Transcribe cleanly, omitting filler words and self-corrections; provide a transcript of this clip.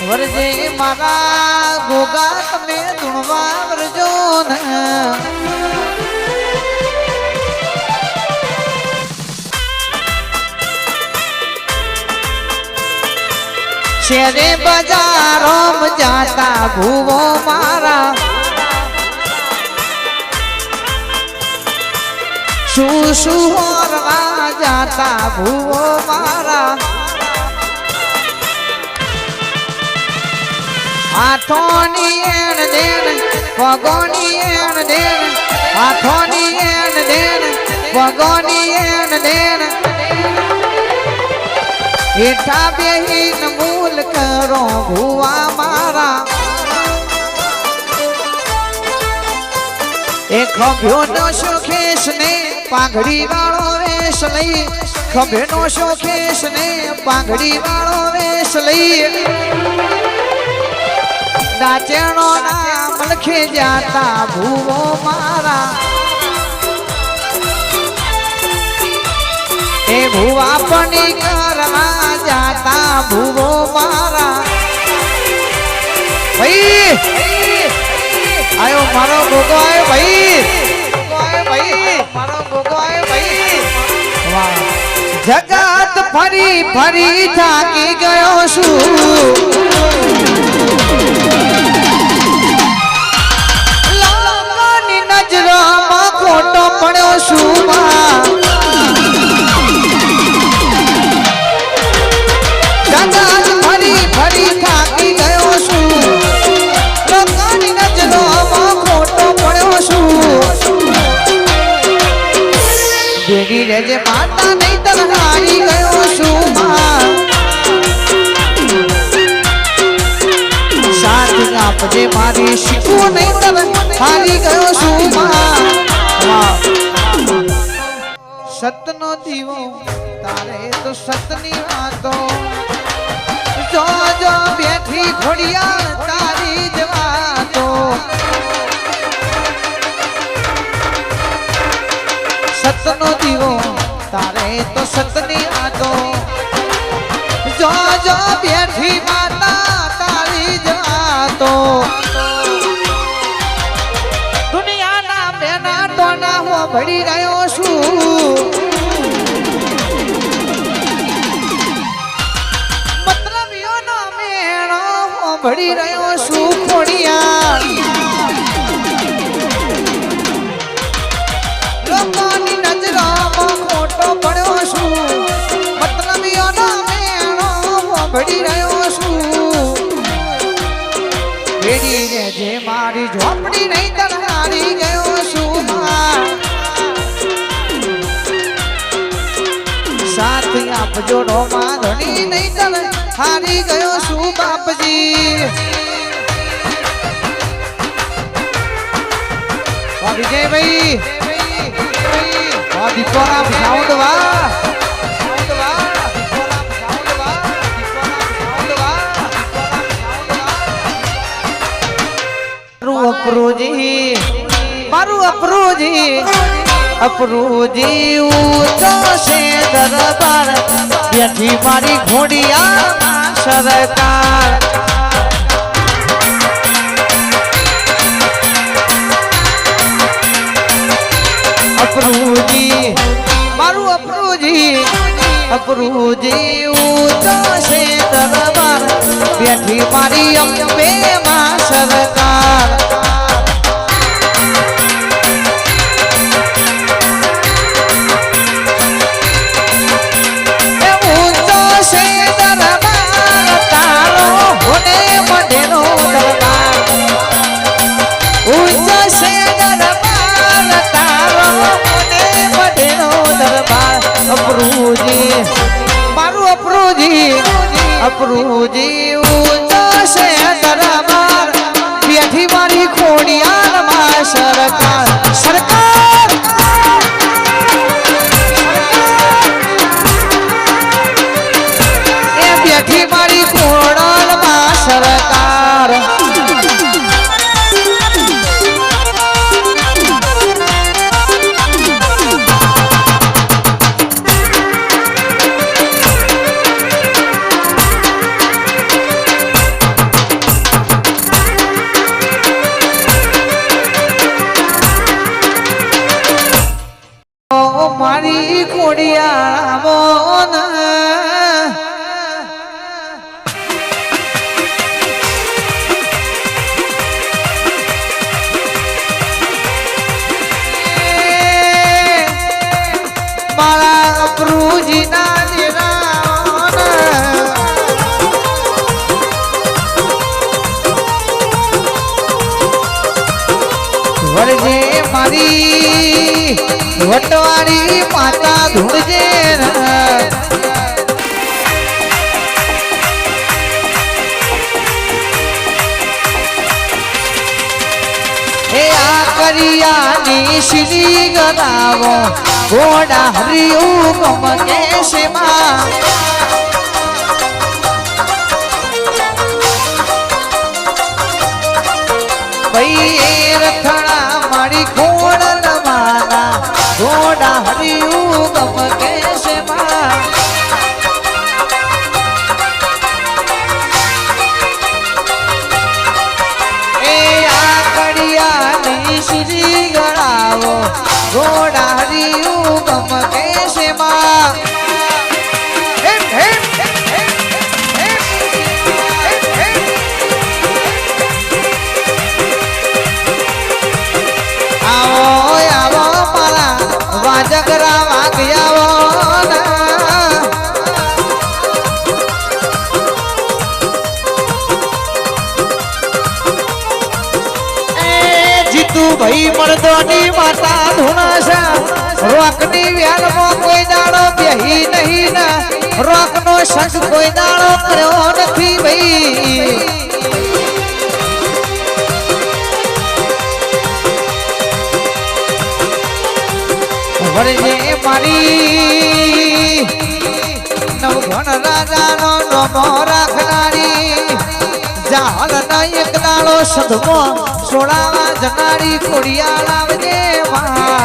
વરજે મારા ગોગા તમે ધૂણવા વરજો ને શેરે બજારો જાતા ભૂવો મારા શું શું હોરવા જાતા ભૂવો મારા હાથોની એણ દેણ પગોની એણ દેણ હાથોની એણ દેણ પગોની એણ દેણ એઠા બેહીન મૂલ કરો ભુવા મારા એ ખભ્યો નો શોખેશ ને પાંઘડી વાળો વેશ લઈ ખભ્યો નો શોખેશ ને પાંઘડી વાળો વેશ લઈ નાચેણો નામ લખે જાતા ભૂવો મારા એ ભૂવા પણી કરવા જાતા ભૂવો મારા ભાઈ આયો મારો ગોગો આયો ભાઈ મારો ગોગો આયો ભાઈ વાહ જગત ફરી ફરી થાકી ગયો છું ખોટો પડ્યો છું જગત ફરી ફરી થાકી ગયો છું લોકોની નજરોમાં ખોટો પડ્યો છું ભેગી રહેજે માતા નહીં તર હારી ગયો છું સાથ આપજે મારી શીખવું નહીં તર હારી ગયો છું સતનો દીવો તારે તો સતની વાતો જો જો બેઠી ઘોડિયાળ તારી જ વાતો સતનો દીવો તારે તો સતની વાતો જો જો બેઠી માતા તારી જ વાતો દુનિયાના બેના ટોના હું ભળી રહ્યો છું ભળી રહ્યો છું ખોડિયા લોકોની નજરોમાં ખોટો પડ્યો છું મતલબીઓનો મેળો ભળી રહ્યો છું ભેડી રહેજે મારી ઝોપડી નહીં તર હારી ગયો છું સાથ આપજો રોમા ધણી નહીં તર હારી ગયો છું બાપજી વિજયભાઈ દીપોરામ સાઉન્ડ વાહ મારું અપરુજી ઊંચો છે દરબાર બેઠી મારી ઘોડિયા સરકાર અપરુજી મારું અપરુજી ઊંચો છે દરબાર બેઠી મારી અંબે માં સરકાર અપરુજી ઊંચો છે દરબાર બેઠી મારી ખોડિયાર માં સરકાર સરકાર એ બેઠી મારી ખોડલ માં સરકાર કોડિયા મોન મારા પ્રભુજી ના દેરાન વરજે મારી વટવાળી માતા ધૂળજે હે આ કરિયાની શ્રી ગદાવો ઘોડા હરિયું ગમ કેશે માં ભાઈ રથડા મારી ખોડ મારા ઘોડા હરિયું ગમ કેશે માં એ આ કડિયાની શ્રી ગળાવો ઘોડા હરિયું ગમ કેશે માં આવો આવો મારા વાજગરા વાગ્યાવો જીતુ ભાઈ મરદોની માતા ધૂણાશા રોકની વ્યાલમાં કોઈ દાડો બેહી નહીં ના રોકનો સંગ કોઈ દાડો કર્યો નથી ભાઈ વરજે મારી નવઘણ રાજાનો નમો રાખનારી જાહલ ના એક દાડો સદમો સોડાવા જનારી કોડિયા લાવજે માં